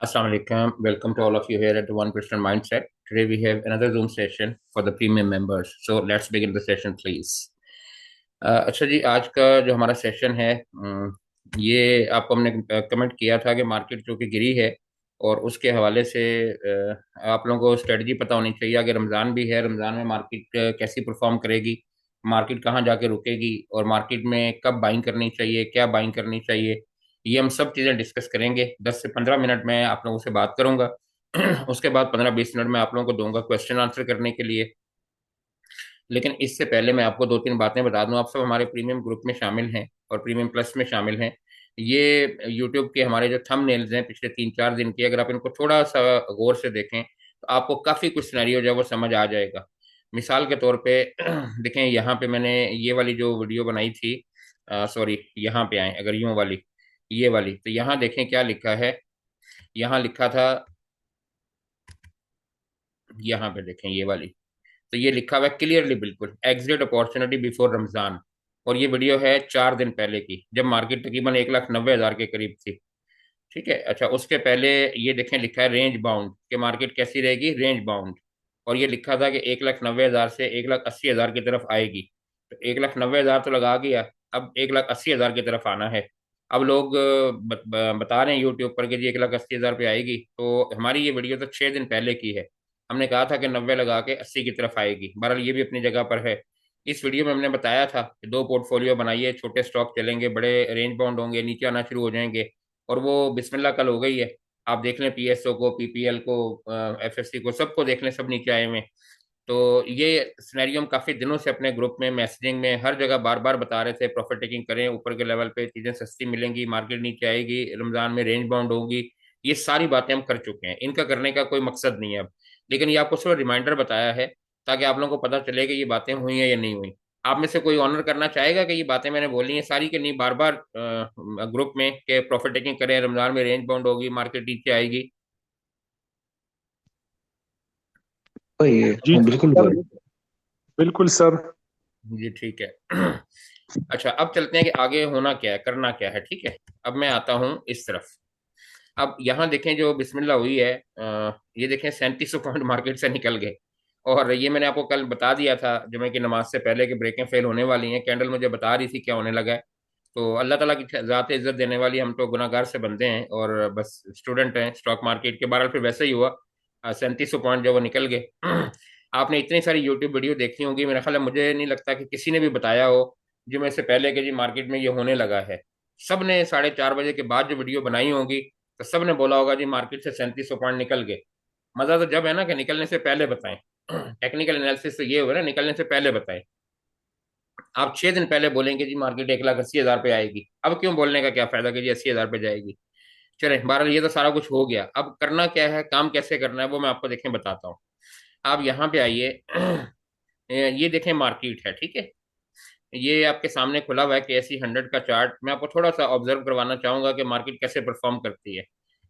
Assalamu alaikum. Welcome to all of you here at the 1% Mindset. Today we have another Zoom session for the premium members. So let's begin the session, please. अच्छा जी, आज का जो हमारा session है, ये आपको हमने comment किया था कि मार्केट जो कि गिरी है, और उसके हवाले से आप लोगों को स्ट्रेटजी पता होनी चाहिए। अगर रमज़ान भी है, रमज़ान में मार्केट कैसी परफॉर्म करेगी, मार्केट कहाँ जाके रुकेगी, और मार्केट में कब बाइंग करनी चाहिए, क्या बाइंग करनी चाहिए, ये हम सब चीज़ें डिस्कस करेंगे। 10 से 15 मिनट में आप लोगों से बात करूंगा। उसके बाद 15-20 मिनट में आप लोगों को दूंगा क्वेश्चन आंसर करने के लिए। लेकिन इससे पहले मैं आपको 2-3 बातें बता दूं। आप सब हमारे प्रीमियम ग्रुप में शामिल हैं और प्रीमियम प्लस में शामिल हैं। ये यूट्यूब के हमारे जो थंबनेल्स हैं पिछले 3-4 दिन के, अगर आप इनको थोड़ा सा गौर से देखें तो आपको काफ़ी कुछ सिनेरियो जो है वो समझ आ जाएगा। मिसाल के तौर पे देखें, यहाँ पे मैंने ये वाली जो वीडियो बनाई थी, सॉरी, यहाँ पे आए, अगर यूं वाली, ये वाली, तो यहाँ देखें क्या लिखा है। यहाँ लिखा था, यहाँ पे देखें ये वाली, तो ये लिखा हुआ है क्लियरली, बिल्कुल, एग्जिट अपॉर्चुनिटी बिफोर रमजान। और ये वीडियो है 4 दिन पहले की, जब मार्केट तकरीबन 1,90,000 के करीब थी। ठीक है, अच्छा, उसके पहले ये देखें, लिखा है रेंज बाउंड, कि मार्केट कैसी रहेगी, रेंज बाउंड। और ये लिखा था कि 1,90,000 से 1,80,000 की तरफ आएगी। तो 1,90,000 तो लगा गया, अब 1,80,000 की तरफ आना है। अब लोग बता रहे हैं यूट्यूब पर कि जी 1,80,000 पे आएगी। तो हमारी ये वीडियो तो 6 दिन पहले की है। हमने कहा था कि 90 लगा के 80 की तरफ आएगी। बहरहाल ये भी अपनी जगह पर है। इस वीडियो में हमने बताया था कि दो पोर्टफोलियो बनाइए, छोटे स्टॉक चलेंगे, बड़े रेंज बाउंड होंगे, नीचे आना शुरू हो जाएंगे। और वो बिस्मिल्लाह कल हो गई है। आप देख लें, पीएसओ को, पीपीएल को, एफएससी को, सबको देख लें, सब नीचे आए हुए हैं। तो ये सिनेरियो हम काफी दिनों से अपने ग्रुप में, मैसेजिंग में, हर जगह बार बार बता रहे थे, प्रॉफिट टेकिंग करें, ऊपर के लेवल पे चीजें सस्ती मिलेंगी, मार्केट नीचे आएगी, रमजान में रेंज बाउंड होगी। ये सारी बातें हम कर चुके हैं, इनका करने का कोई मकसद नहीं है अब। लेकिन ये आपको सिर्फ रिमाइंडर बताया है, ताकि आप लोगों को पता चले कि ये बातें हुई हैं या नहीं हुई। आप में से कोई ऑनर करना चाहेगा कि ये बातें मैंने बोली हैं सारी, कि नहीं, बार बार ग्रुप में के प्रॉफिट टेकिंग करें, रमजान में रेंज बाउंड होगी, मार्केट नीचे आएगी। वही जी है, बिल्कुल सर। भाई। बिल्कुल सर। जी ठीक है। अच्छा, अब चलते हैं कि आगे होना क्या है, करना क्या है। ठीक है, अब मैं आता हूँ इस तरफ। अब यहाँ देखें, जो बिस्मिल्लाह हुई है, ये देखें 3700 पॉइंट मार्केट से निकल गए। और ये मैंने आपको कल बता दिया था जुमे की नमाज से पहले कि ब्रेकें फेल होने वाली हैं। कैंडल मुझे बता रही थी क्या होने लगा है। तो अल्लाह ताला की ज़ात इज्जत देने वाली, हम तो गुनाहगार से बंदे हैं और बस स्टूडेंट हैं स्टॉक मार्केट के। बहरहाल फिर वैसे ही हुआ, 3700 पॉइंट जो वो निकल गए। आपने इतनी सारी यूट्यूब वीडियो देखी होंगी, मेरा ख्याल है, मुझे नहीं लगता कि किसी ने भी बताया हो जुमे से पहले कि जी मार्केट में ये होने लगा है। सब ने 4:30 बजे के बाद जो वीडियो बनाई होगी, तो सब ने बोला होगा जी मार्केट से 3700 पॉइंट निकल गए। मजा तो जब है ना कि निकलने से पहले बताएं। टेक्निकल एनालिसिस तो ये हुआ ना, निकलने से पहले बताएं। आप 6 दिन पहले बोलेंगे जी मार्केट 1,80,000 पे आएगी, अब क्यों बोलने का क्या फायदा कि जी 80,000 पे जाएगी। चले, बहरहाल ये तो सारा कुछ हो गया। अब करना क्या है, काम कैसे करना है, वो मैं आपको देखें बताता हूँ। आप यहाँ पे आइए। ये देखें मार्केट है, ठीक है। ये आपके सामने खुला हुआ है KSE 100 का चार्ट। मैं आपको थोड़ा सा ऑब्जर्व करवाना चाहूंगा कि मार्केट कैसे परफॉर्म करती है।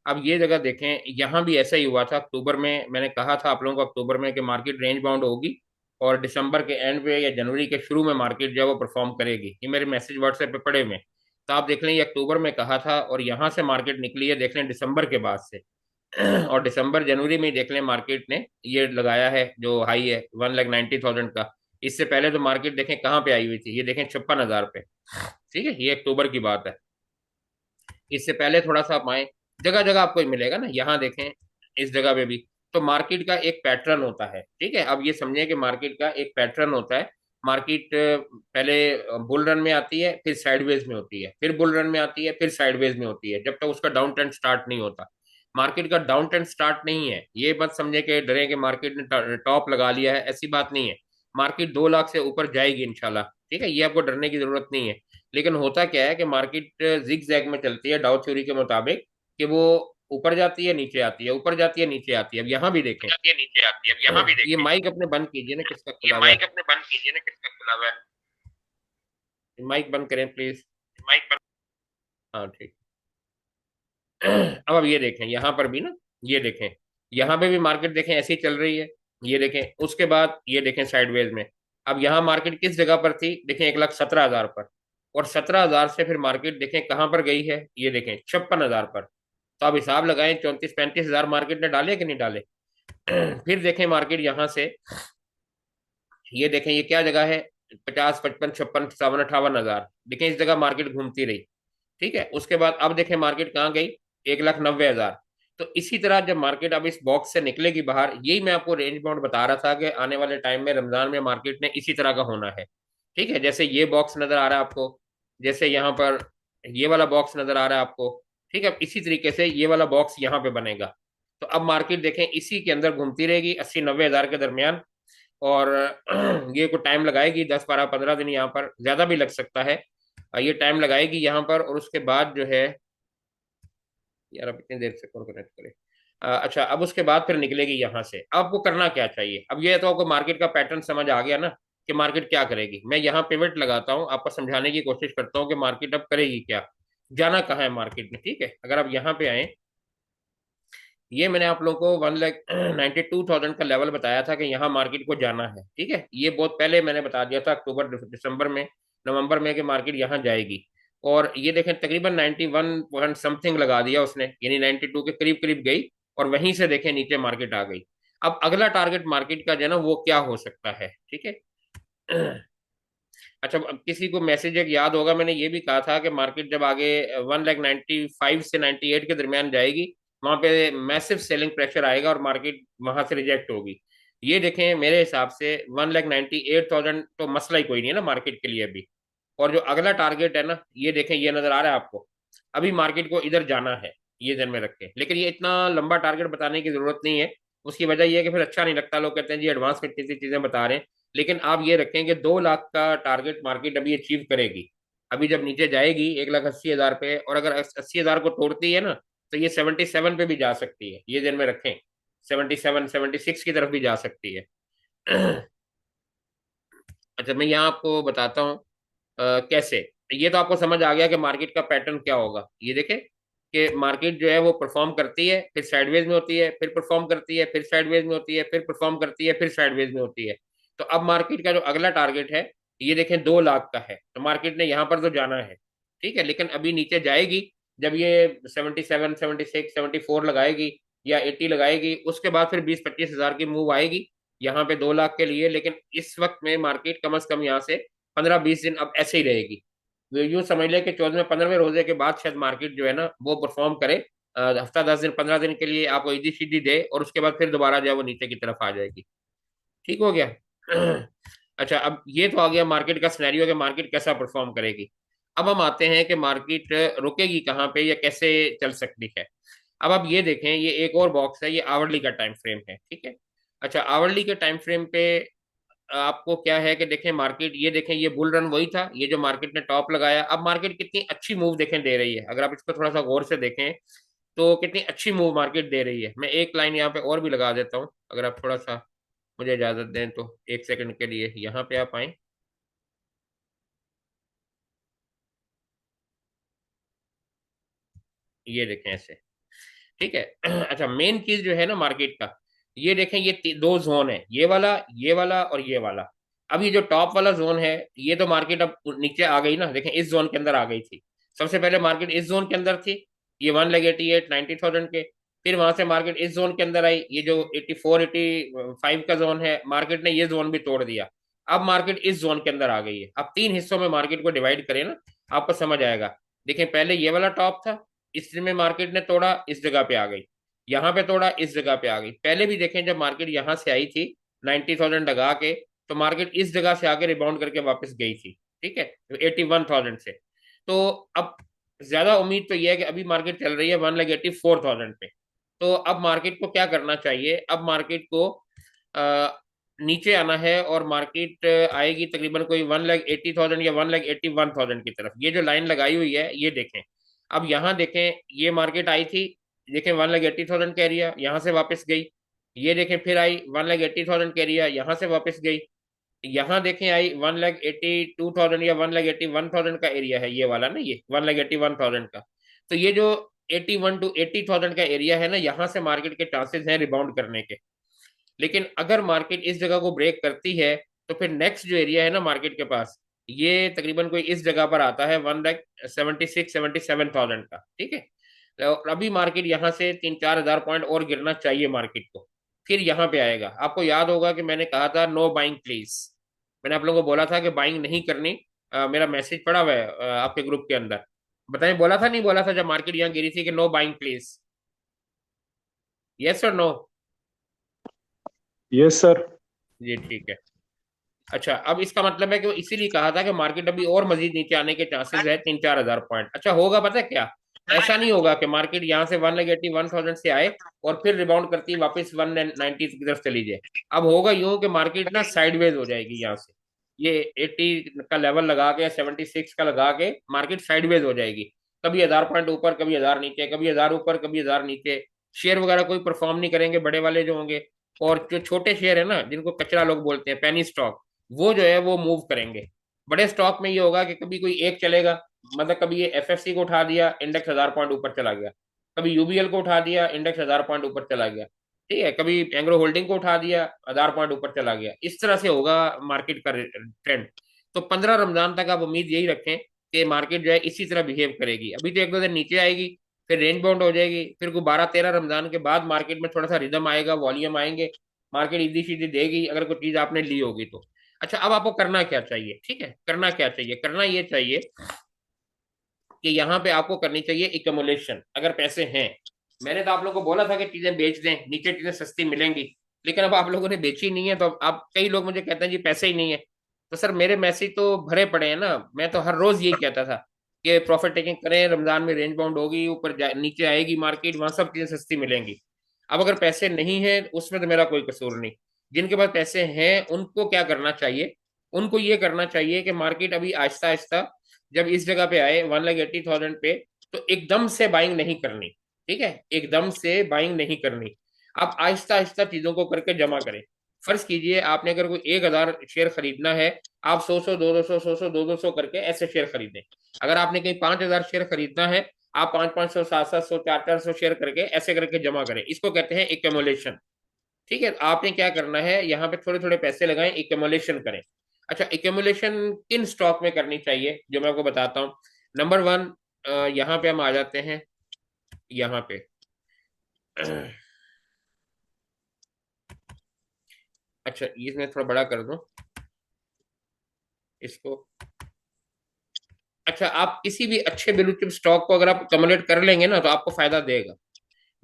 अब ये जगह देखें, यहाँ भी ऐसा ही हुआ था अक्टूबर में। मैंने कहा था आप लोगों को अक्टूबर में कि मार्केट रेंज बाउंड होगी, और दिसंबर के एंड पे या जनवरी के शुरू में मार्केट जो है वो परफॉर्म करेगी। ये मेरे मैसेज व्हाट्सएप पे पड़े हुए हैं। तो आप देख लें, ये अक्टूबर में कहा था, और यहाँ से मार्केट निकली है, देख लें, दिसंबर के बाद से। और दिसंबर जनवरी में ही देख लें, मार्केट ने ये लगाया है जो हाई है 1,90,000 का। इससे पहले तो मार्केट देखें कहाँ पे आई हुई थी, ये देखें 56,000 पे। ठीक है, ये अक्टूबर की बात है। इससे पहले थोड़ा सा आप आए, जगह जगह आपको मिलेगा ना, यहाँ देखें, इस जगह पे भी। तो मार्केट का एक पैटर्न होता है, ठीक है। अब ये समझिए कि मार्केट का एक पैटर्न होता है। मार्केट पहले बुल रन में आती है, फिर साइडवेज में होती है, फिर बुल रन में आती है, फिर साइडवेज में होती है, जब तक उसका डाउन ट्रेंड स्टार्ट नहीं होता। मार्केट का डाउन ट्रेंड स्टार्ट नहीं है, ये मत समझे कि डरे कि मार्केट ने टॉप लगा लिया है, ऐसी बात नहीं है। मार्केट 2 लाख से ऊपर जाएगी इंशाल्लाह, ठीक है, ये आपको डरने की जरूरत नहीं है। लेकिन होता क्या है कि मार्केट जिग जैग में चलती है डाउ थ्योरी के मुताबिक, कि वो ऊपर जाती है, नीचे आती है, ऊपर जाती है, नीचे आती है। अब यहाँ भी देखें। जाती है नीचे आती है, अब यहाँ भी ये देखें। माइक अपने बंद कीजिए ना, किसका ये खुला हुआ माइक है। अपने बंद कीजिए ना, किसका खुला हुआ है। माइक बंद करें प्लीज। माइक बंद। हाँ ठीक। अब ये देखें, यहाँ पर भी ना, ये देखें, यहाँ पे भी मार्केट देखें ऐसी चल रही है। ये देखें, उसके बाद ये देखें साइडवेज में। अब यहाँ मार्केट किस जगह पर थी, देखें 1,17,000 पर। और 17,000 से फिर मार्केट देखें कहाँ पर गई है, ये देखें 56,000 पर। तो आप हिसाब लगाएं 34-35 हज़ार मार्केट ने डाले कि नहीं डाले। फिर देखें मार्केट यहाँ से, ये देखें ये क्या जगह है, 50, 55, 56, 57, 58 हज़ार, देखें इस जगह मार्केट घूमती रही। ठीक है, उसके बाद अब देखें मार्केट कहाँ गई, 1,90,000। तो इसी तरह जब मार्केट अब इस बॉक्स से निकलेगी बाहर, यही मैं आपको रेंज बाउंड बता रहा था कि आने वाले टाइम में रमजान में मार्केट ने इसी तरह का होना है। ठीक है, जैसे ये बॉक्स नजर आ रहा है आपको, जैसे यहाँ पर ये वाला बॉक्स नजर आ रहा है आपको। ठीक है, इसी तरीके से ये वाला बॉक्स यहाँ पे बनेगा। तो अब मार्केट देखें इसी के अंदर घूमती रहेगी 80-90 हज़ार के दरमियान। और ये को टाइम लगाएगी 10, 12, 15 दिन, यहाँ पर ज्यादा भी लग सकता है। ये टाइम लगाएगी यहाँ पर, और उसके बाद जो है, यार अब इतनी देर से कौन कनेक्ट करे। अच्छा, अब उसके बाद फिर निकलेगी यहाँ से। अब आपको करना क्या चाहिए, अब ये तो आपको मार्केट का पैटर्न समझ आ गया ना कि मार्केट क्या करेगी। मैं यहाँ पिवट लगाता हूँ, आपको समझाने की कोशिश करता हूँ कि मार्केट अब करेगी क्या, जाना कहाँ है मार्केट ने। ठीक है, अगर आप यहाँ पे आए, ये मैंने आप लोगों को 1,92,000 का लेवल बताया था कि यहाँ मार्केट को जाना है। ठीक है, ये बहुत पहले मैंने बता दिया था, अक्टूबर दिसंबर में, नवंबर में, कि मार्केट यहाँ जाएगी। और ये देखें तकरीबन 91 पॉइंट समथिंग लगा दिया उसने, यानी 92 के करीब करीब गई, और वहीं से देखें नीचे मार्केट आ गई। अब अगला टारगेट मार्केट का जो है ना वो क्या हो सकता है। ठीक है। अच्छा, अब किसी को मैसेज एक याद होगा, मैंने ये भी कहा था कि मार्केट जब आगे 1,95 से 98 के दरमियान जाएगी, वहां पे मैसिव सेलिंग प्रेशर आएगा और मार्केट वहां से रिजेक्ट होगी। ये देखें मेरे हिसाब से 1,98,000 तो मसला ही कोई नहीं है ना मार्केट के लिए अभी। और जो अगला टारगेट है ना, ये देखें ये नजर आ रहा है आपको, अभी मार्केट को इधर जाना है, ये ध्यान में रखें। लेकिन ये इतना लंबा टारगेट बताने की जरूरत नहीं है, उसकी वजह यह है कि फिर अच्छा नहीं लगता, लोग कहते हैं जी एडवांस में इतनी सी चीजें बता रहे हैं। लेकिन आप ये रखें कि 2 लाख का टारगेट मार्केट अभी अचीव करेगी। अभी जब नीचे जाएगी 1,80,000 पे, और अगर 80,000 को तोड़ती है ना, तो ये 77 पे भी जा सकती है, ये ध्यान में रखें। 77, 76 की तरफ भी जा सकती है। अच्छा, मैं यहाँ आपको बताता हूँ कैसे। ये तो आपको समझ आ गया कि मार्केट का पैटर्न क्या होगा। ये देखें कि मार्केट जो है वो परफॉर्म करती है, फिर साइडवेज में होती है, फिर परफॉर्म करती है, फिर साइडवेज में होती है, फिर परफॉर्म करती है, फिर साइडवेज में होती है। तो अब मार्केट का जो अगला टारगेट है, ये देखें 2 लाख का है, तो मार्केट ने यहाँ पर तो जाना है। ठीक है, लेकिन अभी नीचे जाएगी, जब ये 77, 76, 74 लगाएगी या 80 लगाएगी, उसके बाद फिर 20-25 हज़ार की मूव आएगी यहाँ पे 2 लाख के लिए। लेकिन इस वक्त में मार्केट कम से कम यहाँ से 15-20 दिन अब ऐसे ही रहेगी। तो यूं समझ लें कि 14वें 15वें रोजे के बाद शायद मार्केट जो है ना वो परफॉर्म करे, हफ्ता 10 दिन 15 दिन के लिए आपको इजी सीधी दे, और उसके बाद फिर दोबारा जो है वो नीचे की तरफ आ जाएगी। ठीक हो गया। अच्छा, अब ये तो आ गया मार्केट का सिनेरियो कि मार्केट कैसा परफॉर्म करेगी। अब हम आते हैं कि मार्केट रुकेगी कहाँ पे या कैसे चल सकती है। अब आप ये देखें, ये एक और बॉक्स है, ये आवरली का टाइम फ्रेम है। ठीक है। अच्छा, आवरली के टाइम फ्रेम पे आपको क्या है कि देखें मार्केट, ये देखें ये बुल रन वही था, ये जो मार्केट ने टॉप लगाया। अब मार्केट कितनी अच्छी मूव देखें दे रही है, अगर आप इसको थोड़ा सा गौर से देखें तो कितनी अच्छी मूव मार्केट दे रही है। मैं एक लाइन यहाँ पे और भी लगा देता हूँ, अगर आप थोड़ा सा मुझे इजाजत दें तो 1 सेकंड के लिए यहाँ पे आप आए। ये देखें ऐसे। ठीक है। अच्छा, मेन चीज जो है ना मार्केट का, ये देखें ये 2 जोन है, ये वाला और ये वाला। अब ये जो टॉप वाला जोन है, ये तो मार्केट अब नीचे आ गई ना, देखें इस जोन के अंदर आ गई थी। सबसे पहले मार्केट इस जोन के अंदर थी, ये 1,88,90,000 के। फिर वहां से मार्केट इस जोन के अंदर आई, ये जो 84-85 का जोन है, मार्केट ने ये जोन भी तोड़ दिया। अब मार्केट इस जोन के अंदर आ गई है। अब 3 हिस्सों में मार्केट को डिवाइड करें ना, आपको समझ आएगा। देखें पहले ये वाला टॉप था, इसमें मार्केट ने तोड़ा, इस जगह पे आ गई। यहाँ पे तोड़ा, इस जगह पे आ गई। पहले भी देखें जब मार्केट यहाँ से आई थी 90,000 लगा के, तो मार्केट इस जगह से आके रिबाउंड करके वापस गई थी। ठीक है, 81,000 से। तो अब ज्यादा उम्मीद तो यह है कि अभी मार्केट चल रही है 1,84,000 पे। तो अब मार्केट को क्या करना चाहिए, अब मार्केट को आ, नीचे आना है, और मार्केट आएगी तकरीबन कोई 1,80,000 या 1,81,000 की तरफ। ये जो लाइन लगाई हुई है ये देखें। अब यहाँ देखें ये मार्केट आई थी, देखें 1,80,000 का एरिया, यहाँ से वापस गई। ये देखें फिर आई 1,80,000 का एरिया, यहाँ से वापस गई। यहाँ देखें आई 1,82,000 या 1,81,000 का एरिया है, ये वाला ना, ये 1,81,000 का। तो ये जो 81 to 80,000 का एरिया है ना, यहाँ से मार्केट के चांसेस हैं रिबाउंड करने के। लेकिन अगर मार्केट इस जगह को ब्रेक करती है, तो फिर नेक्स्ट जो एरिया है ना मार्केट के पास, ये तकरीबन कोई इस जगह पर आता है 1,76,77,000 का। ठीक है। और अभी मार्केट यहाँ से 3-4 हजार पॉइंट और गिरना चाहिए मार्केट को, फिर यहाँ पे आएगा। आपको याद होगा कि मैंने कहा था नो बाइंग प्लीज, मैंने आप लोगों को बोला था कि बाइंग नहीं करनी। मेरा मैसेज पड़ा हुआ है आपके ग्रुप के अंदर, बताएं बोला था नहीं बोला था जब मार्केट यहाँ गिरी थी कि नो बाइंग प्लीज? यस और नो? Yes sir. जी ठीक है। अच्छा, अब इसका मतलब है कि वो इसीलिए कहा था कि मार्केट अभी और मजीद नीचे आने के चांसेस है 3-4 हजार पॉइंट। अच्छा होगा पता है क्या? ऐसा नहीं होगा कि मार्केट यहाँ से 1,80,000 से आए और फिर रिबाउंड करती वापस 190 की तरफ चली जाए। अब होगा यूं कि मार्केट ना साइडवेज हो जाएगी यहाँ से, ये 80 का लेवल लगा के 76 का लगा के मार्केट साइडवेज हो जाएगी। कभी 1000 पॉइंट ऊपर, कभी 1000 नीचे, कभी 1000 ऊपर, कभी 1000 नीचे। शेयर वगैरह कोई परफॉर्म नहीं करेंगे बड़े वाले जो होंगे, और जो छोटे शेयर है ना जिनको कचरा लोग बोलते हैं, पेनी स्टॉक, वो जो है वो मूव करेंगे। बड़े स्टॉक में ये होगा कि कभी कोई एक चलेगा, मतलब कभी ये एफएफसी को उठा दिया, इंडेक्स 1000 पॉइंट ऊपर चला गया। कभी यूबीएल को उठा दिया, इंडेक्स 1000 पॉइंट ऊपर चला गया। ठीक है, कभी एंग्रो होल्डिंग को उठा दिया, 1000 पॉइंट ऊपर चला गया। इस तरह से होगा मार्केट का ट्रेंड। तो 15 रमजान तक आप उम्मीद यही रखें कि मार्केट जो है इसी तरह बिहेव करेगी। अभी तो 1-2 दिन नीचे आएगी, फिर रेंज बाउंड हो जाएगी, फिर कोई 12-13 रमजान के बाद मार्केट में थोड़ा सा रिदम आएगा, वॉल्यूम आएंगे, मार्केट इधी सीधी देगी अगर कोई चीज आपने ली होगी तो। अच्छा, अब आपको करना क्या चाहिए? ठीक है, करना क्या चाहिए? करना ये चाहिए कि यहाँ पे आपको करनी चाहिए इकमुलेशन, अगर पैसे हैं। मैंने तो आप लोगों को बोला था कि चीजें बेच दें, नीचे चीजें सस्ती मिलेंगी, लेकिन अब आप लोगों ने बेची नहीं है, तो अब आप, कई लोग मुझे कहते हैं जी पैसे ही नहीं है। तो सर मेरे मैसेज तो भरे पड़े हैं ना, मैं तो हर रोज यही कहता था कि प्रॉफिट टेकिंग करें, रमजान में रेंज बाउंड होगी, ऊपर नीचे आएगी मार्केट, वहां सब चीजें सस्ती मिलेंगी। अब अगर पैसे नहीं है उसमें तो मेरा कोई कसूर नहीं। जिनके पास पैसे हैं उनको क्या करना चाहिए? उनको ये करना चाहिए कि मार्केट अभी आहिस्ता आहिस्ता जब इस जगह पे आए 1,80,000 पे, तो एकदम से बाइंग नहीं करनी। ठीक है, एकदम से बाइंग नहीं करनी। आप आहिस्ता आहिस्ता चीजों को करके जमा करें। फर्ज कीजिए आपने अगर कोई 1,000 शेयर खरीदना है, आप 100-100, 200, 100-100, 200 करके ऐसे शेयर खरीदें। अगर आपने कहीं 5,000 शेयर खरीदना है, आप 500-500, 700-700, 400-400 शेयर करके ऐसे करके जमा करें। इसको कहते हैं एक्यूमुलेशन। ठीक है, आपने क्या करना है, यहाँ पे थोड़े थोड़े पैसे लगाएं, एक्यूमुलेशन करें। अच्छा, एक्यूमुलेशन किन स्टॉक में करनी चाहिए जो मैं आपको बताता हूँ। नंबर 1, यहाँ पे हम आ जाते हैं, यहाँ पे अच्छा ये मैं थोड़ा बड़ा कर दूं इसको। अच्छा, आप किसी भी अच्छे ब्लू चिप स्टॉक को अगर आप कम्युलेट कर लेंगे ना तो आपको फायदा देगा।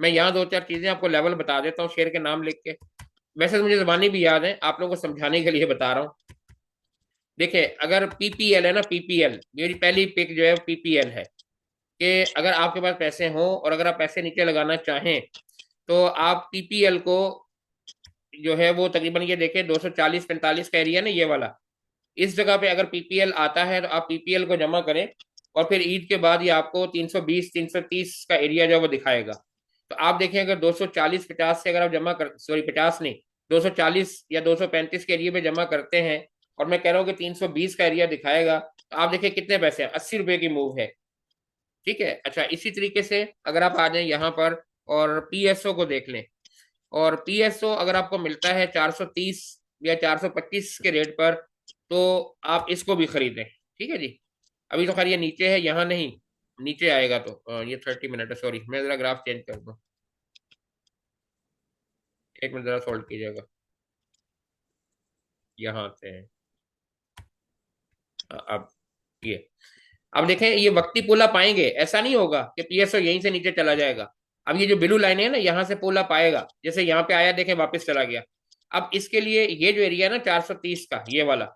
मैं यहाँ 2-4 चीजें आपको लेवल बता देता हूँ शेयर के नाम लिख के। वैसे तो मुझे जबानी भी याद है, आप लोगों को समझाने के लिए बता रहा हूँ। देखिए, अगर पीपीएल है ना, पीपीएल मेरी पहली पिक जो है पीपीएल है, कि अगर आपके पास पैसे हों और अगर आप पैसे नीचे लगाना चाहें तो आप पीपीएल को जो है वो तकरीबन ये देखें 240-45 का एरिया ना, ये वाला, इस जगह पे अगर पीपीएल आता है तो आप पीपीएल को जमा करें, और फिर ईद के बाद ये आपको 320-330 का एरिया जो है वो दिखाएगा। तो आप देखें अगर 240-50 से अगर आप जमा कर, सॉरी 50 नहीं, 240 या 235 के एरिया पे जमा करते हैं, और मैं कह रहा हूँ कि 320 का एरिया दिखाएगा, तो आप देखिए कितने पैसे हैं, 80 रुपए की मूव है। ठीक है। अच्छा, इसी तरीके से अगर आप आ जाए यहाँ पर और पीएसओ को देख लें, और पीएसओ अगर आपको मिलता है 430 या 425 के रेट पर, तो आप इसको भी खरीदें। ठीक है जी। अभी तो खैर ये नीचे है, यहाँ नहीं, नीचे आएगा तो ये 30 मिनट है, सॉरी मैं जरा ग्राफ चेंज कर दूँ, एक मिनट जरा सोल्व कीजिएगा, यहाँ आते हैं। अब ये, अब देखें ये वक्ती पुल अप आएंगे, ऐसा नहीं होगा कि पीएसओ यहीं से नीचे चला जाएगा। अब ये जो ब्लू लाइन है ना, यहाँ से पुल अप आएगा, जैसे यहाँ पे आया देखें वापस चला गया। अब इसके लिए ये जो एरिया है ना 430 का, ये वाला,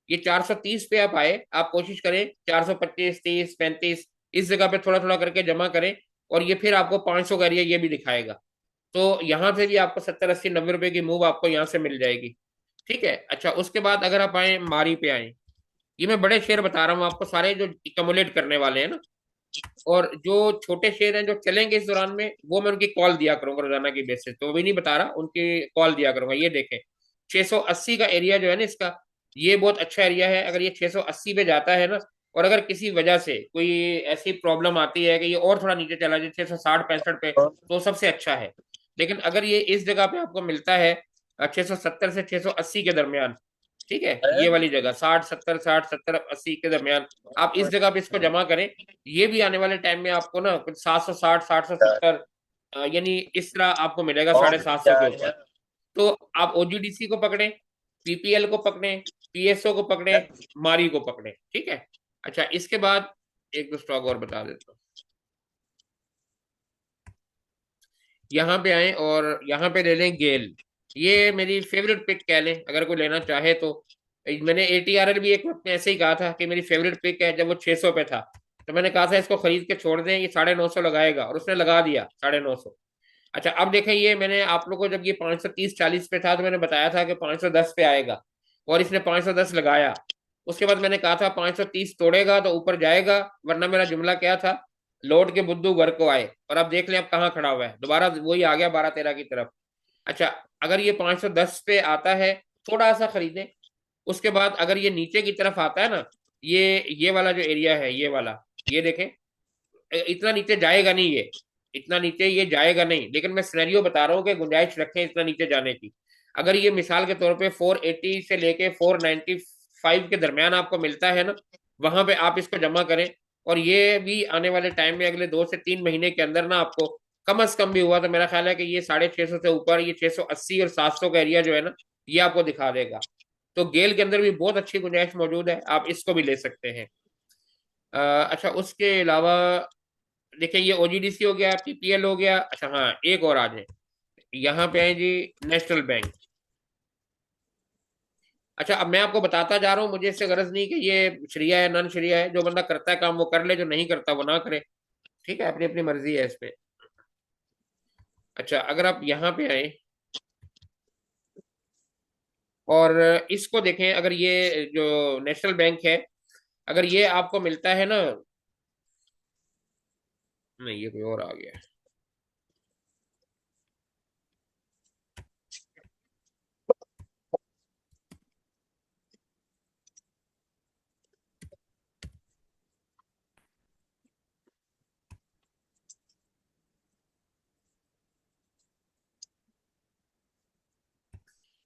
ये 430 पे आप आए, आप कोशिश करें 425, 30, 35 इस जगह पे थोड़ा थोड़ा करके जमा करें, और ये फिर आपको 500 का एरिया ये भी दिखाएगा। तो यहाँ से भी आपको 70-80-90 रुपए की मूव आपको यहाँ से मिल जाएगी। ठीक है। अच्छा, उसके बाद अगर आप आए मारी पे आए, ये मैं बड़े शेयर बता रहा हूँ आपको सारे जो इकमुलेट करने वाले हैं ना, और जो छोटे शेयर हैं जो चलेंगे इस दौरान में, वो मैं उनकी कॉल दिया करूंगा रोजाना की बेसिस, तो वो भी नहीं बता रहा, उनकी कॉल दिया करूंगा। ये देखें 680 का एरिया जो है ना इसका, ये बहुत अच्छा एरिया है। अगर ये 680 पे जाता है ना, और अगर किसी वजह से कोई ऐसी प्रॉब्लम आती है कि ये और थोड़ा नीचे चला जाए 660-65 पे, तो सबसे अच्छा है। लेकिन अगर ये इस जगह पे आपको मिलता है 670 से 680 के दरमियान, ठीक है, ये वाली जगह 60 70 60 70 80 के दरमियान आप इस जगह पे इसको जमा करें। ये भी आने वाले टाइम में आपको ना कुछ 760 770 यानी इस तरह आपको मिलेगा 750 के ऊपर। तो आप ओजीडीसी को पकड़े, पीपीएल को पकड़े, पीएसओ को पकड़े, मारी को पकड़े, ठीक है। अच्छा, इसके बाद एक दो स्टॉक और बता देता हूँ। यहाँ पे आए और यहाँ पे ले लें गेल। ये मेरी फेवरेट पिक कह लें अगर कोई लेना चाहे तो। मैंने एटीआरएल भी एक वक्त में ऐसे ही कहा था कि मेरी फेवरेट पिक है, जब वो 600 पे था तो मैंने कहा था इसको खरीद के छोड़ दें, ये 950 लगाएगा, और उसने लगा दिया 950। अच्छा, अब देखें, ये मैंने आप लोगों को जब ये 530 40 पे था तो मैंने बताया था कि 510 पे आएगा, और इसने 510 लगाया। उसके बाद मैंने कहा था 530 तोड़ेगा तो ऊपर जाएगा, वरना मेरा जुमला क्या था, लौट के बुद्धू घर को आए। और अब देख लें अब कहाँ खड़ा हुआ है, दोबारा वही आ गया 12 13 की तरफ। अच्छा, अगर ये 510 पे आता है थोड़ा सा खरीदें। उसके बाद अगर ये नीचे की तरफ आता है ना, ये वाला जो एरिया है, ये वाला, ये देखें, इतना नीचे जाएगा नहीं ये, इतना नीचे ये जाएगा नहीं, लेकिन मैं सिनेरियो बता रहा हूँ कि गुंजाइश रखें इतना नीचे जाने की। अगर ये मिसाल के तौर पे 480 से लेके 495 के दरमियान आपको मिलता है ना, वहां पे आप इसको जमा करें। और ये भी आने वाले टाइम में अगले 2 से 3 महीने के अंदर ना आपको कम से कम भी हुआ तो मेरा ख्याल है कि ये 650 से ऊपर, ये 680 और 700 का एरिया जो है ना, ये आपको दिखा देगा। तो गेल के अंदर भी बहुत अच्छी गुंजाइश मौजूद है, आप इसको भी ले सकते हैं। अच्छा, उसके अलावा देखिए, ये ओजीडीसी हो गया, पीपीएल हो गया। अच्छा हाँ, एक और आ जाए, यहाँ पे है जी नेशनल बैंक। अच्छा, अब मैं आपको बताता जा रहा हूँ, मुझे इससे गरज नहीं कि ये श्रिया है नन श्रिया है, जो बंदा करता है काम वो कर ले, जो नहीं करता वो ना करे, ठीक है, अपनी अपनी मर्जी है इस पे। अच्छा, अगर आप यहाँ पे आए और इसको देखें, अगर ये जो नेशनल बैंक है, अगर ये आपको मिलता है ना, नहीं ये कोई और आ गया।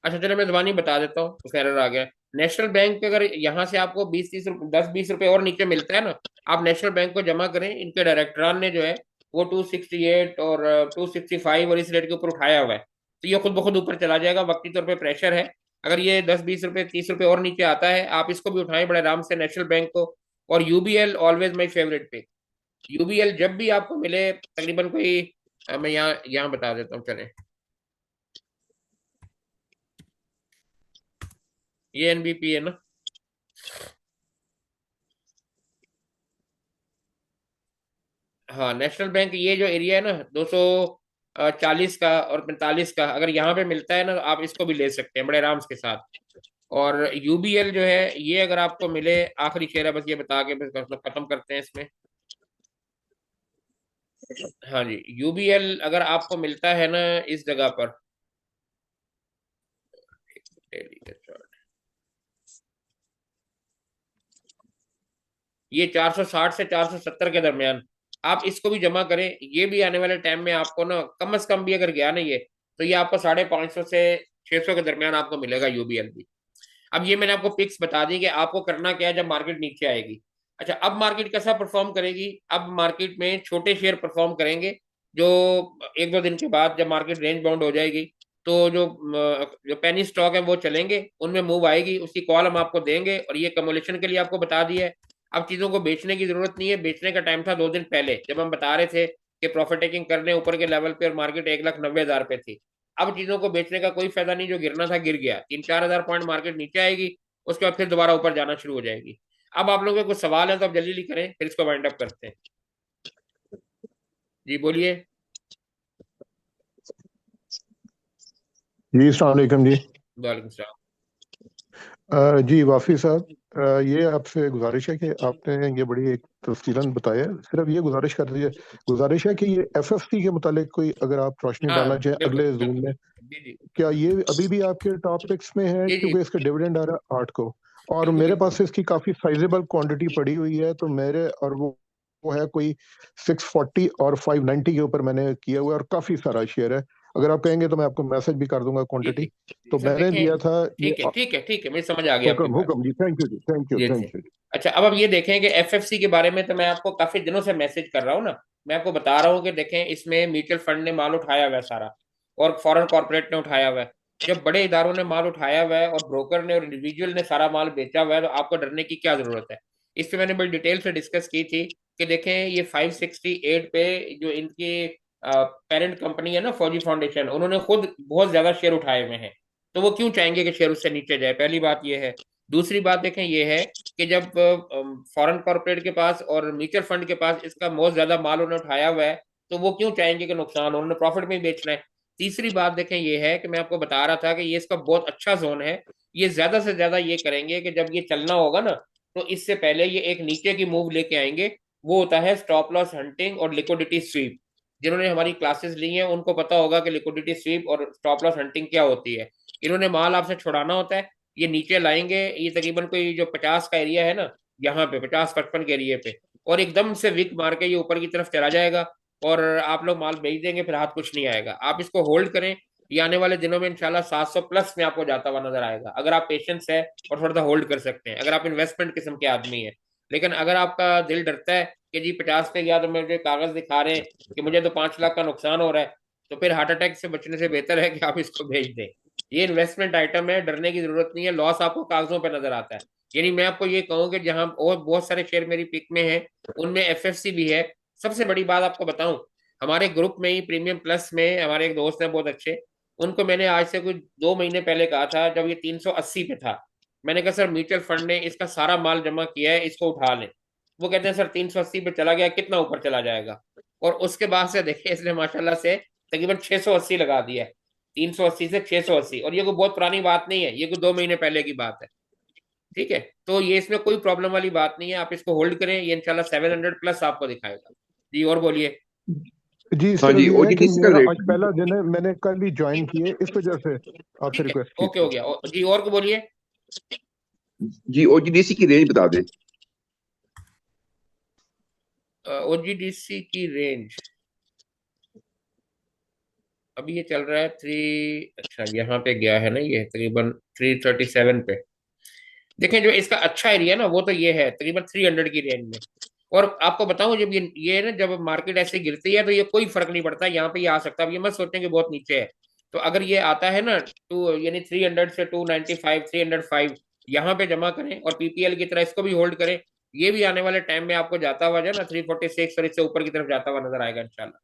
अच्छा चलो, मैं जुबानी बता देता हूँ, उसका एरर आ गया। नेशनल बैंक अगर यहाँ से आपको 20 30 10 20 रुपए और नीचे मिलता है ना, आप नेशनल बैंक को जमा करें। इनके डायरेक्टरान ने जो है वो 268 और 265 और इस रेट के ऊपर उठाया हुआ है, तो ये खुद ब खुद ऊपर चला जाएगा, वक्ती तौर पे प्रेशर है। अगर ये 10 20 रुपए 30 रुपए और नीचे आता है, आप इसको भी उठाएं बड़े आराम से, नेशनल बैंक को। और यूबीएल ऑलवेज माई फेवरेट पे। यूबीएल जब भी आपको मिले तकरीबन कोई मैं यहाँ यहाँ बता देता हूँ, चले, ये एनबीपी है ना, हाँ नेशनल बैंक, ये जो एरिया है ना 240 का और 45 का, अगर यहाँ पे मिलता है ना तो आप इसको भी ले सकते हैं बड़े आराम के साथ। और यूबीएल जो है, ये अगर आपको मिले, आखिरी शेयर है बस ये बता के बस खत्म करते हैं इसमें। हाँ जी, यूबीएल अगर आपको मिलता है ना इस जगह पर, ये 460 से 470 के दरमियान आप इसको भी जमा करें। ये भी आने वाले टाइम में आपको ना कम से कम भी अगर गया नहीं है तो ये आपको 550 से 600 के दरमियान आपको मिलेगा यूबीएल भी। अब ये मैंने आपको पिक्स बता दी कि आपको करना क्या है जब मार्केट नीचे आएगी। अच्छा, अब मार्केट कैसा परफॉर्म करेगी, अब मार्केट में छोटे शेयर परफॉर्म करेंगे, जो 1 2 दिन के बाद जब मार्केट रेंज बाउंड हो जाएगी तो जो पेनी स्टॉक है वो चलेंगे, उनमें मूव आएगी, उसकी कॉल हम आपको देंगे। और ये कमोलेशन के लिए आपको बता दिया है। अब चीजों को बेचने की जरूरत नहीं है, बेचने का टाइम था 2 दिन पहले जब हम बता रहे थे कि प्रॉफिट टेकिंग कर लें ऊपर के लेवल पे, और मार्केट 1,90,000 पे थी। अब चीजों को बेचने का कोई फायदा नहीं, जो गिरना था गिर गया, 3 4 हजार पॉइंट मार्केट नीचे आएगी, उसके बाद फिर दोबारा ऊपर जाना शुरू हो जाएगी। अब आप लोगों के कुछ सवाल है तो आप जल्दी जल्दी करें, फिर इसको वाइंड अप करते हैं। जी बोलिए। जी अस्सलाम वालेकुम जी। वालेकुम सलाम। जी वाफी साहब, ये आपसे गुजारिश है कि आपने ये बड़ी एक तफसीलन बताया, सिर्फ ये गुजारिश कर दीजिए, गुजारिश है कि ये एफएफसी के मुतालिक कोई अगर आप रोशनी हाँ डालना चाहें बिल्कुल अगले जून में, जी जी क्या ये अभी भी आपके टॉपिक्स में है? जी जी क्योंकि इसका डिविडेंड आ रहा है 8 को, और बिल्कुल मेरे बिल्कुल। पास इसकी काफी साइजेबल क्वांटिटी पड़ी हुई है, तो मेरे और वो है कोई 640 और 590 के ऊपर मैंने किया हुआ है, और काफी सारा शेयर है। अगर आप कहेंगे तो मैं आपको मैसेज भी कर दूंगा ठीक क्वांटिटी। है तो सर, मैंने देखें। लिया था ये। ठीक है ठीक है ठीक है, मुझे समझ आ गई आपकी हुक्म बात। हुक्म जी, थैंक यू जी, थैंक यू जी जी। Thank you. अच्छा, अब ये देखें कि एफएफसी के बारे में तो मैं आपको काफी दिनों से मैसेज कर रहा हूँ ना। मैं आपको बता रहा हूँ कि देखें, इसमें म्यूचुअल फंड ने माल उठाया हुआ है सारा, और फॉरेन कॉर्पोरेट ने उठाया हुआ है। जब बड़े इदारों ने माल उठाया हुआ है और ब्रोकर ने और इंडिविजुअल ने सारा माल बेचा हुआ है, तो आपको डरने की क्या जरूरत है। इस पे मैंने बड़ी डिटेल से डिस्कस की थी कि देखें, ये 568 पे जो इनकी पेरेंट कंपनी है ना, फौजी फाउंडेशन, उन्होंने खुद बहुत ज्यादा शेयर उठाए हुए हैं। तो वो क्यों चाहेंगे कि शेयर उससे नीचे जाए, पहली बात ये है। दूसरी बात देखें ये है कि जब फॉरेन कॉर्पोरेट के पास और म्यूचुअल फंड के पास इसका बहुत ज्यादा माल उन्होंने उठाया हुआ है, तो वो क्यों चाहेंगे कि नुकसान हो, उन्होंने प्रॉफिट में ही बेचना है। तीसरी बात देखें ये है कि मैं आपको बता रहा था कि ये इसका बहुत अच्छा जोन है। ये ज्यादा से ज्यादा ये करेंगे कि जब ये चलना होगा ना, तो इससे पहले ये एक नीचे की मूव लेके आएंगे। वो होता है स्टॉप लॉस हंटिंग और लिक्विडिटी स्वीप। जिन्होंने हमारी क्लासेस ली हैं उनको पता होगा कि लिक्विडिटी स्वीप और स्टॉप लॉस हंटिंग क्या होती है। इन्होंने माल आपसे छुड़ाना होता है, ये नीचे लाएंगे, ये तकरीबन कोई जो 50 का एरिया है ना, यहाँ पे 50-55 के एरिया पे, और एकदम से विक मार के ये ऊपर की तरफ चला जाएगा, और आप लोग माल बेच देंगे, फिर हाथ कुछ नहीं आएगा। आप इसको होल्ड करें, ये आने वाले दिनों में इंशाल्लाह 700 प्लस में आपको जाता हुआ नजर आएगा, अगर आप पेशेंस है और थोड़ा सा होल्ड कर सकते हैं, अगर आप इन्वेस्टमेंट किस्म के आदमी हैं। लेकिन अगर आपका दिल डरता है कि जी 50 पे गया तो मुझे कागज दिखा रहे हैं कि मुझे तो 5 लाख का नुकसान हो रहा है, तो फिर हार्ट अटैक से बचने से बेहतर है कि आप इसको भेज दें। ये इन्वेस्टमेंट आइटम है, डरने की जरूरत नहीं है, लॉस आपको कागजों पर नजर आता है। यानी मैं आपको ये कहूँ कि जहां और बहुत सारे शेयर मेरी पिक में है, उनमें एफएफसी भी है। सबसे बड़ी बात आपको बताऊं, हमारे ग्रुप में ही प्रीमियम प्लस में हमारे एक दोस्त हैं बहुत अच्छे, उनको मैंने आज से कुछ 2 महीने पहले कहा था, जब ये 380 पे था, मैंने कहा सर म्यूचुअल फंड ने इसका सारा माल जमा किया है, इसको उठा लें। वो कहते हैं सर 380 पे चला गया, कितना ऊपर चला जाएगा। और उसके बाद से देखिए, इसने माशाल्लाह से तकरीबन 680 लगा दिया है। 380 से 680, और ये कोई बहुत पुरानी बात नहीं है, ये कोई 2 महीने पहले की बात है। ठीक है, तो ये इसमें कोई प्रॉब्लम वाली बात नहीं है, आप इसको होल्ड करें, ये इंशाल्लाह 700 प्लस आपको दिखाएगा। जी और बोलिए। जी हाँ सिर्फ जी, ये है कि ओजीडीसी का मेरा रेट। आज पहला दिन है, मैंने कल ही ज्वाइन किए, इस वजह से आपसे ठीक है, रिक्वेस्ट की ओके, हो थी। गया। जी और को बोलिए। जी, ओजीडीसी की रेंज बता दें। ओजीडीसी की रेंज अभी ये चल रहा है 3, अच्छा यहाँ पे गया है ना, ये तकरीबन 337 पे। देखें, जो इसका अच्छा एरिया है ना, वो तो ये है तकरीबन 300 की रेंज में। और आपको बताऊं, जब ये ना, जब मार्केट ऐसे गिरती है तो ये कोई फर्क नहीं पड़ता, यहाँ पे ये आ सकता है। अब ये मत सोचें कि बहुत नीचे है। तो अगर ये आता है ना टू, यानी 300 से 295, 305, यहाँ पे जमा करें और पीपीएल की तरह इसको भी होल्ड करें। ये भी आने वाले टाइम में आपको जाता हुआ जो है ना 346 और इससे ऊपर की तरफ जाता हुआ नजर आएगा इंशाल्लाह।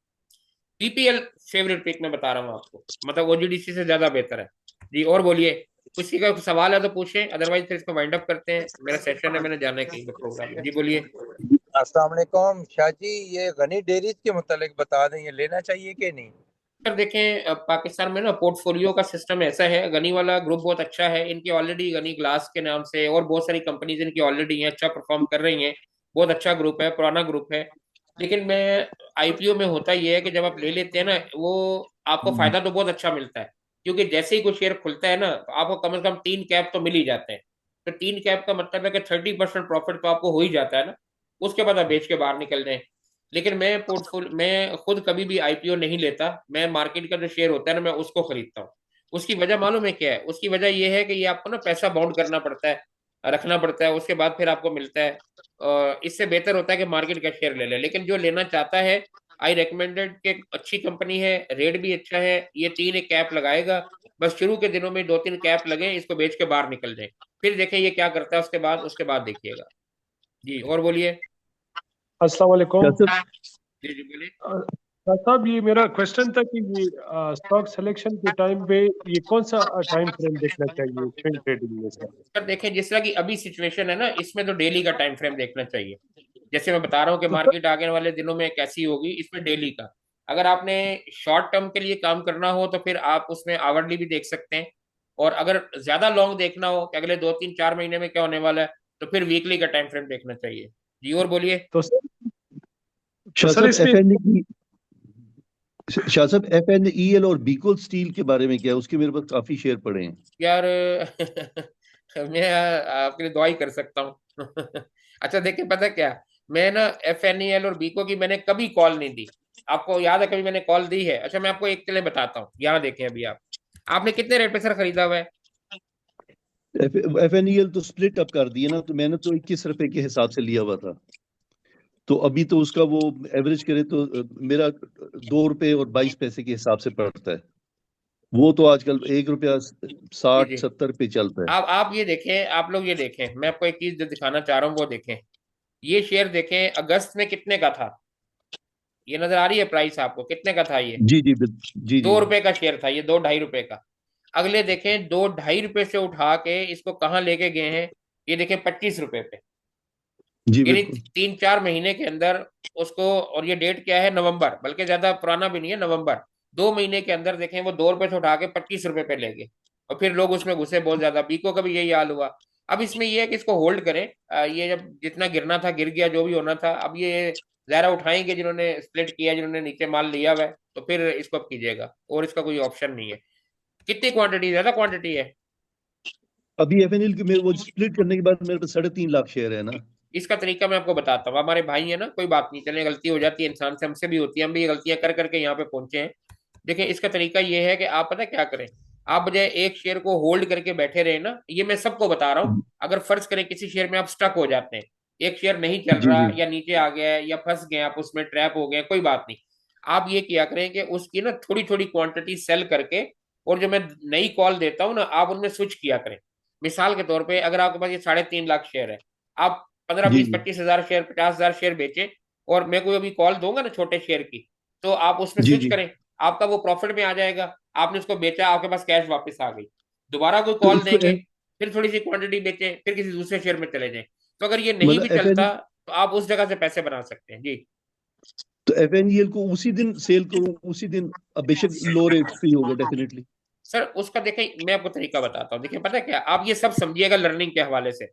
पीपीएल फेवरेट पिक में बता रहा हूँ आपको, मतलब ओजीडीसी से ज्यादा बेहतर है। जी और बोलिए, किसी का सवाल है तो पूछें, अदरवाइज फिर इसको वाइंड अप करते हैं, मेरा सेशन है, मैंने जाना है कहीं पे प्रोग्राम में। जी बोलिए। अस्सलाम वालेकुम शाह जी, ये गनी डेयरीज के मुतालिक बता दें, ये लेना चाहिए कि नहीं? सर देखें, पाकिस्तान में ना पोर्टफोलियो का सिस्टम ऐसा है, गनी वाला ग्रुप बहुत अच्छा है, इनकी ऑलरेडी गनी ग्लास के नाम से और बहुत सारी कंपनीज इनकी ऑलरेडी हैं, अच्छा परफॉर्म कर रही हैं। बहुत अच्छा ग्रुप है, पुराना ग्रुप है। लेकिन मैं आईपीओ में होता यह है कि जब आप ले लेते हैं ना, वो आपको फायदा तो बहुत अच्छा मिलता है, क्योंकि जैसे ही कोई शेयर खुलता है ना, तो आपको कम से कम 3 कैप तो मिल ही जाते हैं। तो 3 कैप का मतलब है कि 30% प्रॉफिट तो आपको हो ही जाता है ना। उसके बाद आप बेच के बाहर निकल जाए। लेकिन मैं खुद कभी भी आईपीओ नहीं लेता, मैं मार्केट का जो शेयर होता है ना, मैं उसको खरीदता हूँ। उसकी वजह मालूम है क्या है? उसकी वजह यह है कि ये आपको ना पैसा बाउंड करना पड़ता है, रखना पड़ता है, उसके बाद फिर आपको मिलता है। इससे बेहतर होता है कि मार्केट का शेयर ले ले। लेकिन जो लेना चाहता है, आई रिकमेंडेड कि अच्छी कंपनी है, रेट भी अच्छा है, ये 3 एक कैप लगाएगा। बस शुरू के दिनों में 2-3 कैप लगे, इसको बेच के बाहर निकल जाए, फिर देखें ये क्या करता है, उसके बाद देखिएगा। जी और बोलिए। अस्सलाम वालेकुम। जी जी बोलिए। साहब, ये मेरा क्वेश्चन था कि ये स्टॉक सिलेक्शन के टाइम पे ये कौन सा टाइम फ्रेम देखना चाहिए स्विंग ट्रेडिंग में सर? सर देखें, जिस तरह की अभी सिचुएशन है ना, इसमें तो डेली का टाइम फ्रेम देखना चाहिए। जैसे मैं बता रहा हूँ कि तो सर मार्केट आगे वाले दिनों में कैसी होगी, इसमें डेली का। अगर आपने शॉर्ट टर्म के लिए काम करना हो तो फिर आप उसमें आवरली भी देख सकते हैं। और अगर ज्यादा लॉन्ग देखना हो कि अगले 2-3-4 महीने में क्या होने वाला है, तो फिर वीकली का टाइम फ्रेम देखना चाहिए। जी और बोलिए। तो सर शाह साहब इसमें शाह साहब FNEL और बीकोल स्टील के बारे में क्या है? उसके मेरे पास काफी शेयर पड़े हैं यार मैं आपके लिए दुआ ही कर सकता हूँ। अच्छा देखिए, पता क्या, मैं ना एफएनईएल और बीको की मैंने कभी कॉल नहीं दी। आपको याद है कभी मैंने कॉल दी है? अच्छा मैं आपको एक चले बताता हूँ, यहाँ देखें अभी आपने कितने रेट पे सर खरीदा हुआ है? FNEL तो स्प्लिट अप कर दिए ना, तो मैंने तो 21 रुपए के हिसाब से लिया हुआ था। तो अभी तो उसका वो एवरेज करे तो मेरा 2 रुपए और 22 पैसे के हिसाब से पड़ता है। वो तो आजकल 1 रुपया जी 60 जी। 70 पे चलता है। आप ये देखें, आप लोग ये देखें, मैं आपको एक चीज जो दिखाना चाह रहा हूँ वो देखें। ये शेयर देखें अगस्त में कितने का था, ये नजर आ रही है प्राइस आपको कितने का था? ये जी जी जी जी 2 रुपए का शेयर था, ये 2-2.5 रुपए का। अगले देखें 2-2.5 रुपए से उठा के इसको कहाँ लेके गए हैं, ये देखें 25 रुपए पे। जी यानी बिल्कुल 3-4 महीने के अंदर उसको, और ये डेट क्या है, नवंबर, बल्कि ज्यादा पुराना भी नहीं है, नवंबर। 2 महीने के अंदर देखें वो 2 रुपए से उठा के 25 रुपए पे ले गए, और फिर लोग उसमें घुसे बहुत ज्यादा। बीको का भी यही हाल हुआ। अब इसमें ये है कि इसको होल्ड करें, ये जब जितना गिरना था गिर गया, जो भी होना था। अब ये जरा उठाएंगे जिन्होंने स्प्लिट किया, जिन्होंने नीचे माल लिया हुआ है, तो फिर इसको अब कीजिएगा, और इसका कोई ऑप्शन नहीं है। कितनी क्वांटिटी, ज्यादा क्वांटिटी है? अभी FNL के मेरे वो स्प्लिट करने के बाद मेरे पास 3.5 लाख शेयर है ना। इसका तरीका मैं आपको बताता हूँ। हमारे भाई है ना, कोई बात नहीं, चले गलती हो जाती है इंसान से, हमसे भी होती है, हम भी ये गलतियां कर करके यहाँ पे पहुंचे हैं। देखिए इसका तरीका ये है कि आप पता क्या करें, आप बजाय एक शेयर को होल्ड करके बैठे रहे ना, ये मैं सबको बता रहा हूँ। अगर फर्ज करें किसी शेयर में आप स्टक हो जाते हैं, एक शेयर नहीं चल जी रहा जी या नीचे आ गया है या फंस गए आप उसमें, ट्रैप हो गए, कोई बात नहीं। आप ये किया करें कि उसकी ना थोड़ी थोड़ी क्वांटिटी सेल करके, और जो मैं नई कॉल देता हूँ ना, आप उनमें स्विच किया करें। मिसाल के तौर पे अगर आपके पास ये 3.5 लाख शेयर है, आप 15 जी 20 जी 25 हजार शेयर, 50 हजार शेयर बेचे, और मैं कोई अभी कॉल दूंगा ना छोटे शेयर की, तो आप उसमें जी स्विच जी। करें। आपका वो प्रॉफिट में आ जाएगा, आपने उसको बेचा, आपके पास कैश वापस आ गई। दोबारा कोई तो कॉल इसको देंगे, फिर थोड़ी सी क्वांटिटी बेचे, फिर किसी दूसरे शेयर में चले जाएं। तो अगर ये नहीं मतलब भी चलता, तो आप उस जगह से पैसे बना सकते हैं जी। FNEL को उसी दिन सेल करूं उसी दिन, अब बेशक लो रेट पे ही होगा डेफिनेटली। सर उसका देखें, मैं आपको तरीका बताता हूँ। देखिए पता है क्या, आप ये सब समझिएगा लर्निंग के हवाले से।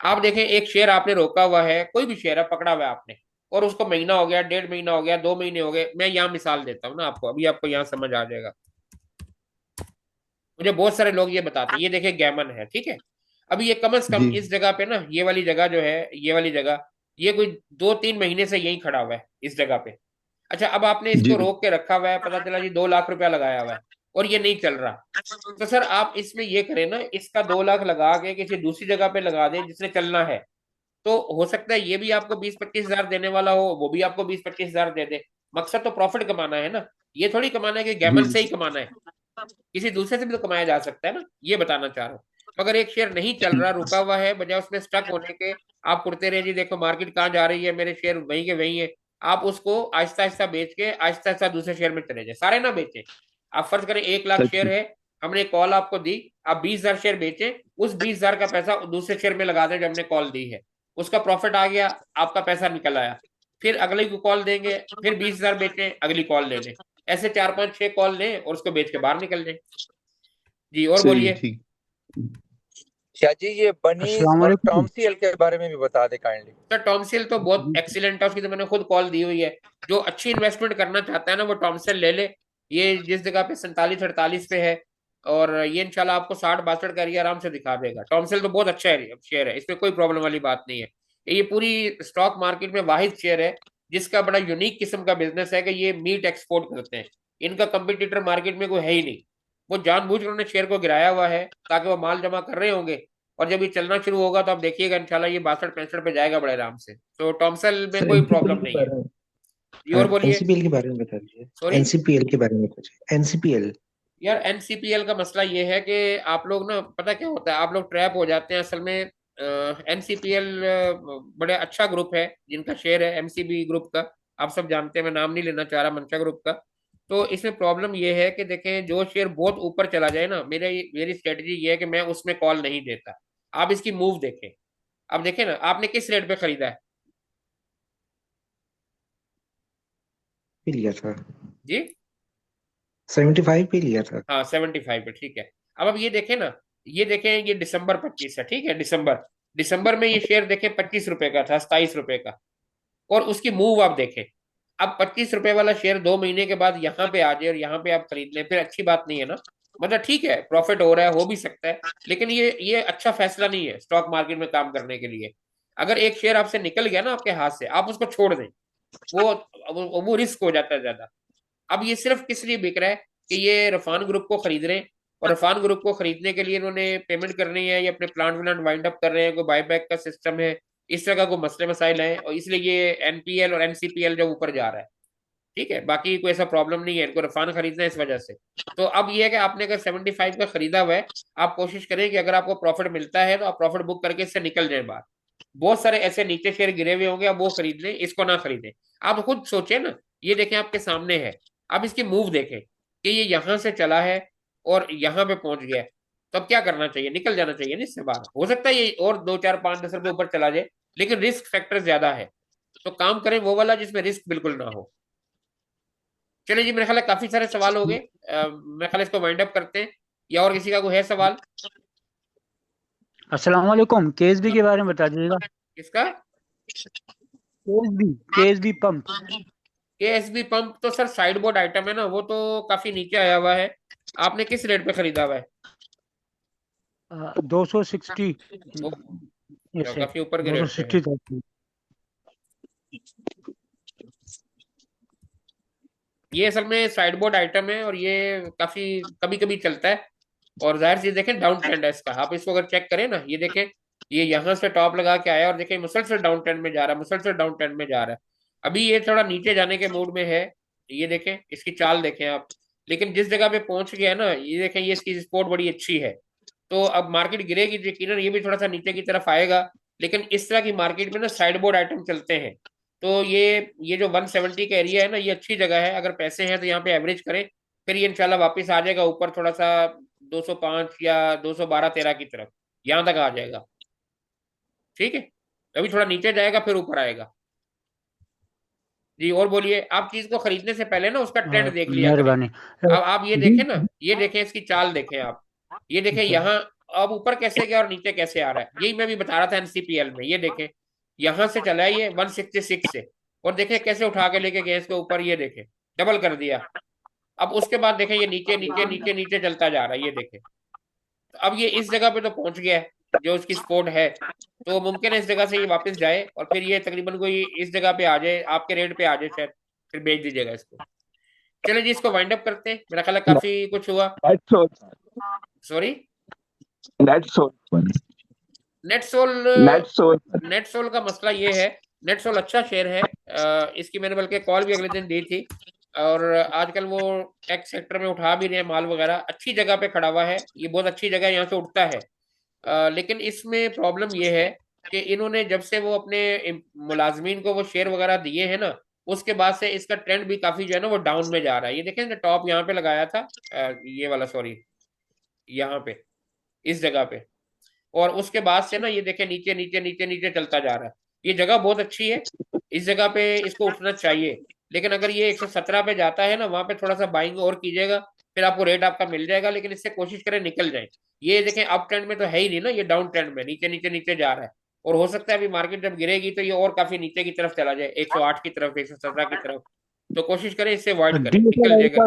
आप देखें एक शेयर आपने रोका हुआ है, कोई भी शेयर है पकड़ा हुआ है आपने, और उसको महीना हो गया, 1.5 महीना हो गया, 2 महीने हो गए। मैं यहाँ मिसाल देता हूँ ना आपको, अभी आपको यहाँ समझ आ जाएगा। मुझे बहुत सारे लोग ये बताते हैं, ये देखिए गैमन है, ठीक है। अभी ये कम से कम जी इस जगह पे ना, ये वाली जगह जो है, ये वाली जगह, ये कोई 2-3 महीने से यहीं खड़ा हुआ है इस जगह पे। अच्छा अब आपने जी इसको रोक के रखा हुआ है, पता चला जी 2 लाख रुपया लगाया हुआ है, और ये नहीं चल रहा। तो सर आप इसमें ये करें ना, इसका 2 लाख लगा के किसी दूसरी जगह पे लगा दें जिसने चलना है। तो हो सकता है ये भी आपको 20-25 हजार देने वाला हो, वो भी आपको 20-25 हजार दे दे। मकसद तो प्रॉफिट कमाना है ना, ये थोड़ी कमाना है कि जी गैमन से जी। ही कमाना है। किसी दूसरे से भी तो कमाया जा सकता है ना, ये बताना चाह रहा हूँ। तो अगर एक शेयर नहीं चल रहा, रुका हुआ है, बजाय उसमें स्टक होने के आप उड़ते रहे जी देखो मार्केट कहाँ जा रही है, मेरे शेयर वहीं के वहीं है, आप उसको आहिस्ता आहिस्ता बेच के आहिस्ता आहिस्ता दूसरे शेयर में चले जाए, सारे ना बेचे। आप फर्ज करें 1 लाख शेयर अच्छा है, हमने कॉल आपको दी, आप 20 हजार शेयर बेचे, उस 20 हजार का पैसा दूसरे शेयर में लगा दें जो हमने कॉल दी है, उसका प्रॉफिट आ गया, आपका पैसा निकल आया। फिर अगले को कॉल देंगे, फिर 20 हजार बेचे, अगली कॉल ले लें, ऐसे 4-5-6 कॉल लें और उसको बेच के बाहर निकल जाए। जी और सही बोलिए। ठीक। शाह जी ये बनीज अस्सलाम और वालेकुम। टॉमसीएल के बारे में भी बता दे काइंडली। सर टॉमसेल तो बहुत एक्सीलेंट है, उसकी तो मैंने खुद कॉल दी हुई है। जो अच्छी इन्वेस्टमेंट करना चाहता है ना, वो टॉमसेल ले ले। ये जिस जगह पे 47-48 पे है, और ये इंशाल्लाह आपको 60-62 का एरिया आराम से दिखा देगा। टॉमसेल तो बहुत अच्छा शेयर है, इसमें कोई प्रॉब्लम वाली बात नहीं है। ये पूरी स्टॉक मार्केट में वाहिद शेयर है जिसका बड़ा यूनिक किस्म का बिजनेस है कि ये मीट एक्सपोर्ट करते हैं। इनका कंपटीटर मार्केट में कोई है ही नहीं। वो जानबूझकर उन्होंने शेयर को गिराया हुआ है ताकि वो माल जमा कर रहे होंगे, और जब ये चलना शुरू होगा तो आप देखिएगा इंशाल्लाह ये 62-65 पे जाएगा बड़े आराम से। तो टॉमसेल में सर कोई एनसीपीएल प्रॉब्लम के नहीं है। बारे में, जी और बोलिए। एनसीपीएल के बारे में बता दीजिए। सॉरी एनसीपीएल के बारे में कुछ, एनसीपीएल। यार, एनसीपीएल का मसला ये है कि आप लोग ना, पता क्या होता है, आप लोग ट्रैप हो जाते हैं असल में। एनसीपीएल बड़े अच्छा ग्रुप है जिनका शेयर है, एमसीबी ग्रुप का। आप सब जानते हैं, मैं नाम नहीं लेना चाह रहा, मंशा ग्रुप का। तो इसमें प्रॉब्लम ये है कि देखें, जो शेयर बहुत ऊपर चला जाए ना, मेरी स्ट्रेटजी ये है कि मैं उसमें कॉल नहीं देता। आप इसकी मूव देखें। अब देखें ना, आपने किस रेट पे खरीदा है? पे लिया था, जी 75 पे लिया था। हाँ 75 पे, ठीक है। अब ये देखें ना, ये देखें, ये दिसंबर 25 है, ठीक है, दिसंबर दिसंबर में ये शेयर देखें 25 रुपए का था, 27 रुपए का, और उसकी मूव आप देखें। अब 25 रुपए वाला शेयर 2 महीने के बाद यहाँ पे आ जाए और यहाँ पे आप खरीद लें, फिर अच्छी बात नहीं है ना। मतलब ठीक है, प्रॉफिट हो रहा है, हो भी सकता है, लेकिन ये अच्छा फैसला नहीं है स्टॉक मार्केट में काम करने के लिए। अगर एक शेयर आपसे निकल गया ना आपके हाथ से, आप उसको छोड़ दें। वो रिस्क हो जाता है ज्यादा। अब ये सिर्फ किस लिए बिक रहा है कि ये रफान ग्रुप को खरीद रहे हैं, और रफान ग्रुप को खरीदने के लिए इन्होंने पेमेंट करनी है, या अपने प्लांट व्लांट वाइंड अप कर रहे हैं, कोई बायबैक का सिस्टम है, इस तरह का कोई मसले मसाइल हैं, और इसलिए ये एनपीएल और एनसीपीएल जो ऊपर जा रहा है। ठीक है, बाकी कोई ऐसा प्रॉब्लम नहीं है, इनको रफान खरीदना है इस वजह से। तो अब ये है कि आपने अगर 75 का खरीदा हुआ है, आप कोशिश करें कि अगर आपको प्रॉफिट मिलता है तो आप प्रॉफिट बुक करके इससे निकल जाए बाहर। बहुत सारे ऐसे नीचे शेयर गिरे हुए होंगे, आप वो खरीद लें, इसको ना खरीदें। आप खुद सोचें ना, ये देखें आपके सामने है, आप इसकी मूव देखें कि ये यहां से चला है और यहां पे पहुंच गया है, तो अब क्या करना चाहिए? निकल जाना चाहिए ना इससे बाहर। हो सकता है ये और 2 4 5 10 रुपए ऊपर चला जाए, लेकिन रिस्क फैक्टर ज्यादा है, तो काम करें वो वाला जिसमें रिस्क बिल्कुल ना हो। चलिए जी, मेरे ख्याल है काफी सारे सवाल हो गए, मेरे ख्याल है इसको वाइंड अप करते हैं, या और किसी का कोई है सवाल? अस्सलाम वालेकुम, केएसबी के बारे में बता दीजिएगा। किसका? KSB pump. केएसबी पंप तो सर साइड बोर्ड आइटम है ना, वो तो काफी नीचे आया हुआ है। आपने किस रेट पे खरीदा हुआ है? 260 वो ऐसे काफी ऊपर के रेट पे है। 260 ये असल में साइड बोर्ड आइटम है, और ये काफी कभी कभी चलता है, और जाहिर सी देखें डाउन ट्रेंड है इसका। आप इसको अगर चेक करें ना, ये देखें, ये यहाँ से टॉप लगा के आया, और देखें मुसलसल डाउन ट्रेंड में जा रहा है, मुसलसल डाउन ट्रेंड में जा रहा है। अभी ये थोड़ा नीचे जाने के मूड में है, ये देखें, इसकी चाल देखें आप। लेकिन जिस जगह पे पहुंच गया है ना, ये देखें, ये इसकी सपोर्ट बड़ी अच्छी है। तो अब मार्केट गिरेगी यकीनन, ये भी थोड़ा सा नीचे की तरफ आएगा, लेकिन इस तरह की मार्केट में ना साइड बोर्ड आइटम चलते हैं। तो ये जो 170 का एरिया है ना, ये अच्छी जगह है, अगर पैसे हैं तो यहाँ पे एवरेज करें, फिर ये इंशाल्लाह वापस आ जाएगा ऊपर थोड़ा सा 205 या 212-13 की तरफ, यहां तक आ जाएगा। ठीक है, अभी थोड़ा नीचे जाएगा फिर ऊपर आएगा। जी और बोलिए। आप चीज को खरीदने से पहले ना उसका ट्रेंड देख लिया करें। मेहरबानी। अब आप ये देखें ना, ये देखें इसकी चाल देखें आप, ये देखें यहाँ अब ऊपर कैसे गया और नीचे कैसे आ रहा है, यही मैं भी बता रहा था एनसीपीएल में। ये देखें, यहां से चला है ये 166 से, और देखें कैसे उठा के लेके गए इसके ऊपर, ये देखें डबल कर दिया। अब उसके बाद देखें ये नीचे नीचे नीचे नीचे चलता जा रहा है, ये देखें। तो अब ये इस जगह पे तो पहुंच गया है जो उसकी सपोर्ट है, तो मुमकिन है इस जगह से ये वापस जाए, और फिर ये तकरीबन कोई इस जगह पे आ जाए, आपके रेट पे आ जाए शायद, फिर बेच दीजिएगा इसको। चलिए जी, इसको वाइंड अप करते हैं, मेरा ख्याल है काफी कुछ हुआ। That's all. Sorry, That's all. NetSol. That's all. NetSol का मसला ये है, नेटसोल अच्छा शेयर है, इसकी मैंने बल्कि कॉल भी अगले दिन दी थी, और आजकल वो टेक सेक्टर में उठा भी रहे हैं माल वगैरह, अच्छी जगह पे खड़ा हुआ है, ये बहुत अच्छी जगह यहाँ से उठता है। लेकिन इसमें प्रॉब्लम ये है कि इन्होंने जब से वो अपने मुलाजमीन को वो शेयर वगैरह दिए हैं ना, उसके बाद से इसका ट्रेंड भी काफी जो है ना वो डाउन में जा रहा है। ये देखें ना, टॉप यहाँ पे लगाया था, ये वाला, सॉरी, यहाँ पे, इस जगह पे, और उसके बाद से ना ये देखें नीचे नीचे नीचे नीचे चलता जा रहा है। ये जगह बहुत अच्छी है, इस जगह पे इसको उठना चाहिए, लेकिन अगर ये 117 पे जाता है ना, वहां पे थोड़ा सा बाइंग और कीजिएगा, फिर आपको रेट आपका मिल जाएगा, लेकिन इससे कोशिश करें निकल जाए। ये देखें अप ट्रेंड में तो है ही नहीं ना, ये डाउन ट्रेंड में नीचे नीचे नीचे जा रहा है, और हो सकता है अभी मार्केट जब गिरेगी तो ये और काफी नीचे की तरफ चला जाए, 108 की तरफ, 117 की तरफ। तो कोशिश करें इससे अवॉइड करें, निकल जाएगा।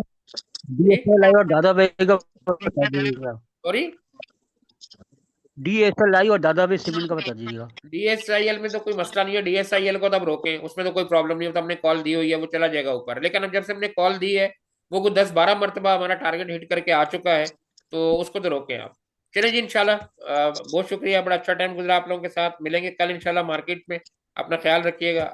डीएसएलआई और दादाभाई का बता दीजिएगा। सॉरी, डीएसएलआई और दादाभाई सीमेंट का बता दीजिएगा। डीएसआईएल में तो कोई मसला नहीं है, डीएसआईएल को तो अब रोके, उसमें तो कोई प्रॉब्लम नहीं है, तो हमने कॉल दी हुई है, वो चला जाएगा ऊपर। लेकिन अब जब से हमने कॉल दी है, वो कुछ 10-12 मरतबा हमारा टारगेट हिट करके आ चुका है, तो उसको तो रोके आप। चलिए जी, इंशाल्लाह बहुत शुक्रिया, बड़ा अच्छा टाइम गुजरा आप लोगों के साथ, मिलेंगे कल इंशाल्लाह मार्केट में। अपना ख्याल रखिएगा।